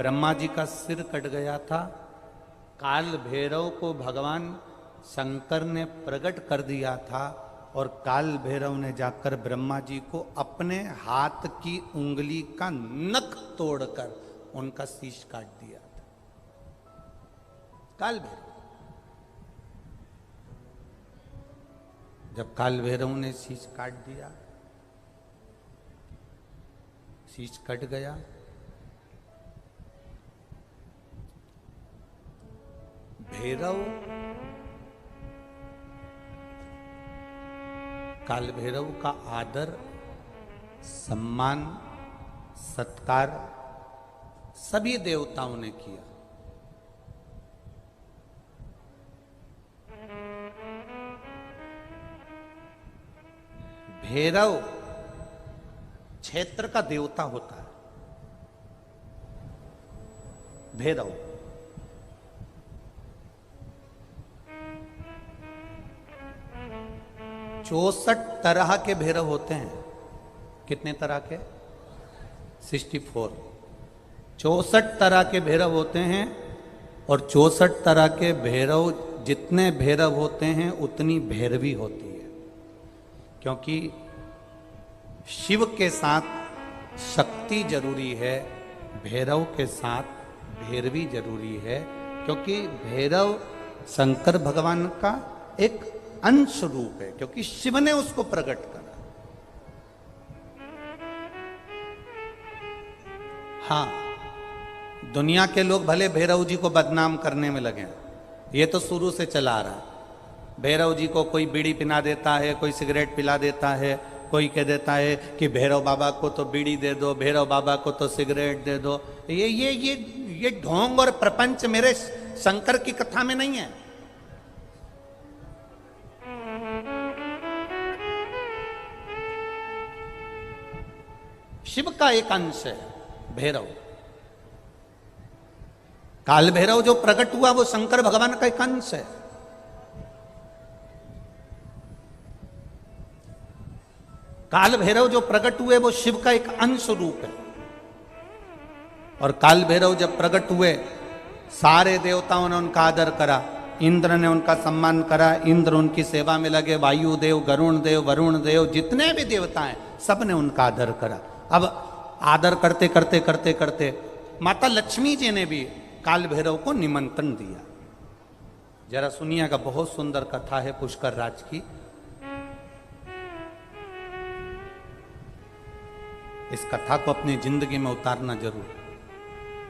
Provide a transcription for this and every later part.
ब्रह्मा जी का सिर कट गया था। काल भैरव को भगवान शंकर ने प्रकट कर दिया था और काल भैरव ने जाकर ब्रह्मा जी को अपने हाथ की उंगली का नख तोड़कर उनका शीश काट दिया था। काल भैरव, जब काल भैरव ने शीश काट दिया, शीश कट गया, भैरव काल भैरव का आदर, सम्मान, सत्कार सभी देवताओं ने किया। भैरव क्षेत्र का देवता होता है। भैरव 64 तरह के भैरव होते हैं। कितने तरह के? 64। 64 तरह के भैरव होते हैं और 64 तरह के भैरव, जितने भैरव होते हैं उतनी भैरवी होती है, क्योंकि शिव के साथ शक्ति जरूरी है, भैरव के साथ भैरवी जरूरी है, क्योंकि भैरव शंकर भगवान का एक अंश रूप है, क्योंकि शिव ने उसको प्रकट करा। हाँ, दुनिया के लोग भले भैरव जी को बदनाम करने में लगे, ये तो शुरू से चला आ रहा है। भैरव जी को कोई बीड़ी पिला देता है, कोई सिगरेट पिला देता है, कोई कह देता है कि भैरव बाबा को तो बीड़ी दे दो, भैरव बाबा को तो सिगरेट दे दो। ये ढोंग और प्रपंच मेरे शंकर की कथा में नहीं है। शिव का एक अंश है भैरव। काल भैरव जो प्रकट हुआ वो शंकर भगवान का एक अंश है। काल भैरव जो प्रकट हुए वो शिव का एक अंश रूप है। और काल भैरव जब प्रकट हुए, सारे देवताओं ने उनका आदर करा, इंद्र ने उनका सम्मान करा, इंद्र उनकी सेवा में लगे, वायु देव, गरुण देव, वरुण देव, जितने भी देवता हैं सब ने उनका आदर करा। अब आदर करते करते करते करते माता लक्ष्मी जी ने भी काल भैरव को निमंत्रण दिया। जरा सुनिएगा, बहुत सुंदर कथा है पुष्कर राज की। इस कथा को अपनी जिंदगी में उतारना जरूर।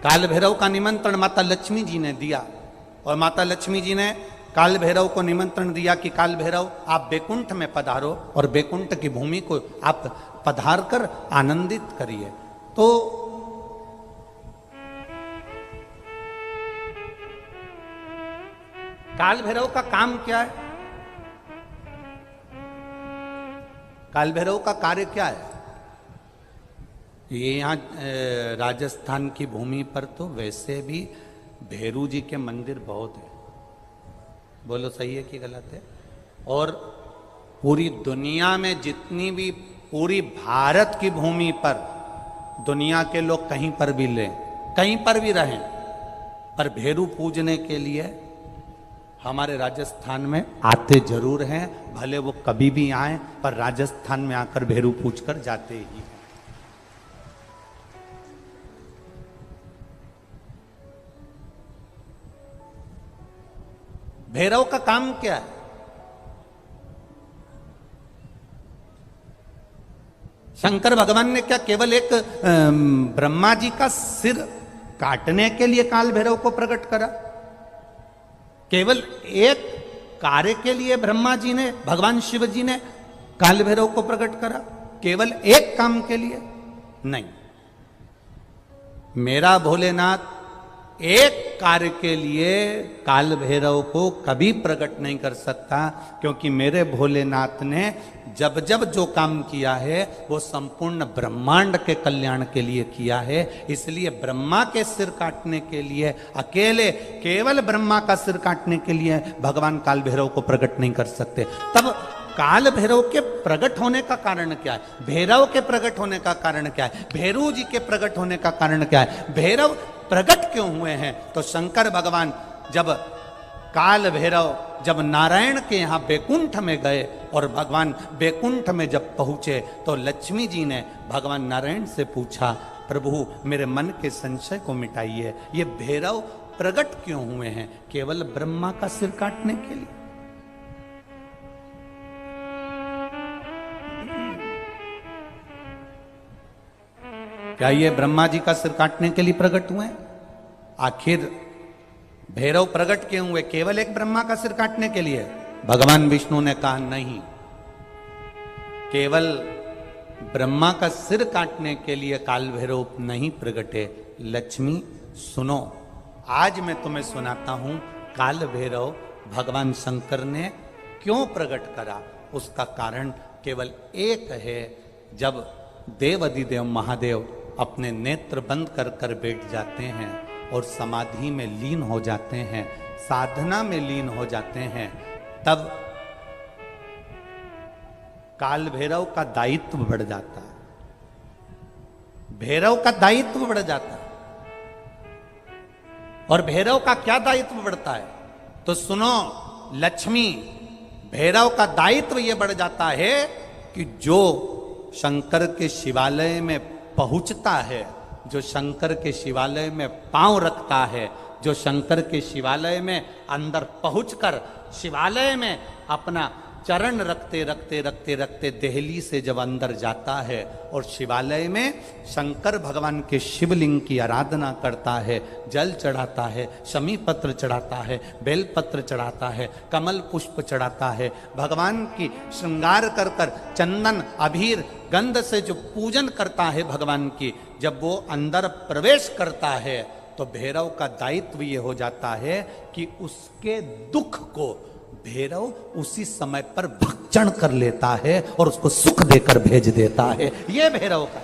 काल भैरव का निमंत्रण माता लक्ष्मी जी ने दिया और माता लक्ष्मी जी ने काल भैरव को निमंत्रण दिया कि काल भैरव आप बैकुंठ में पधारो और बैकुंठ की भूमि को आप पधार कर आनंदित करिए। तो काल भैरव का काम क्या है? काल भैरव का कार्य क्या है? ये यहाँ राजस्थान की भूमि पर तो वैसे भी भैरू जी के मंदिर बहुत है। बोलो सही है कि गलत है? और पूरी दुनिया में जितनी भी, पूरी भारत की भूमि पर दुनिया के लोग कहीं पर भी लें, कहीं पर भी रहें, पर भैरू पूजने के लिए हमारे राजस्थान में आते जरूर हैं। भले वो कभी भी आए, पर राजस्थान में आकर भैरू पूज कर जाते ही हैं। भैरव का काम क्या है? शंकर भगवान ने क्या केवल एक ब्रह्मा जी का सिर काटने के लिए काल भैरव को प्रकट करा? केवल एक कार्य के लिए ब्रह्मा जी ने, भगवान शिव जी ने काल भैरव को प्रकट करा? केवल एक काम के लिए? नहीं। मेरा भोलेनाथ एक कार्य के लिए काल भैरव को कभी प्रकट नहीं कर सकता, क्योंकि मेरे भोलेनाथ ने जब जब जो काम किया है वो संपूर्ण ब्रह्मांड के कल्याण के लिए किया है। इसलिए ब्रह्मा के सिर काटने के लिए, अकेले केवल ब्रह्मा का सिर काटने के लिए भगवान काल भैरव को प्रकट नहीं कर सकते। तब काल भैरव के प्रकट होने का कारण क्या है? भैरव के प्रकट होने का कारण क्या है? भैरू जी के प्रकट होने का कारण क्या है? भैरव प्रकट क्यों हुए हैं? तो शंकर भगवान जब काल भैरव जब नारायण के यहाँ बैकुंठ में गए और भगवान बैकुंठ में जब पहुंचे तो लक्ष्मी जी ने भगवान नारायण से पूछा, प्रभु मेरे मन के संशय को मिटाइए, ये भैरव प्रकट क्यों हुए हैं? केवल ब्रह्मा का सिर काटने के लिए? क्या ये ब्रह्मा जी का सिर काटने के लिए प्रकट हुए? आखिर भैरव प्रकट क्यों हुए? केवल एक ब्रह्मा का सिर काटने के लिए? भगवान विष्णु ने कहा नहीं, केवल ब्रह्मा का सिर काटने के लिए काल भैरव नहीं प्रकटे। लक्ष्मी सुनो, आज मैं तुम्हें सुनाता हूं काल भैरव भगवान शंकर ने क्यों प्रकट करा। उसका कारण केवल एक है। जब देव अधिदेव महादेव अपने नेत्र बंद कर कर बैठ जाते हैं और समाधि में लीन हो जाते हैं, साधना में लीन हो जाते हैं, तब काल भैरव का दायित्व बढ़ जाता है। भैरव का दायित्व बढ़ जाता है। और भैरव का क्या दायित्व बढ़ता है? तो सुनो लक्ष्मी, भैरव का दायित्व यह बढ़ जाता है कि जो शंकर के शिवालय में पहुंचता है, जो शंकर के शिवालय में पांव रखता है, जो शंकर के शिवालय में अंदर पहुंचकर शिवालय में अपना चरण रखते रखते रखते रखते देहली से जब अंदर जाता है और शिवालय में शंकर भगवान के शिवलिंग की आराधना करता है, जल चढ़ाता है, शमी पत्र चढ़ाता है, बेल पत्र चढ़ाता है, कमल पुष्प चढ़ाता है, भगवान की श्रृंगार कर कर चंदन अबीर गंध से जो पूजन करता है भगवान की, जब वो अंदर प्रवेश करता है तो भैरव का दायित्व ये हो जाता है कि उसके दुख को भैरव उसी समय पर भक्षण कर लेता है और उसको सुख देकर भेज देता है। ये भैरव का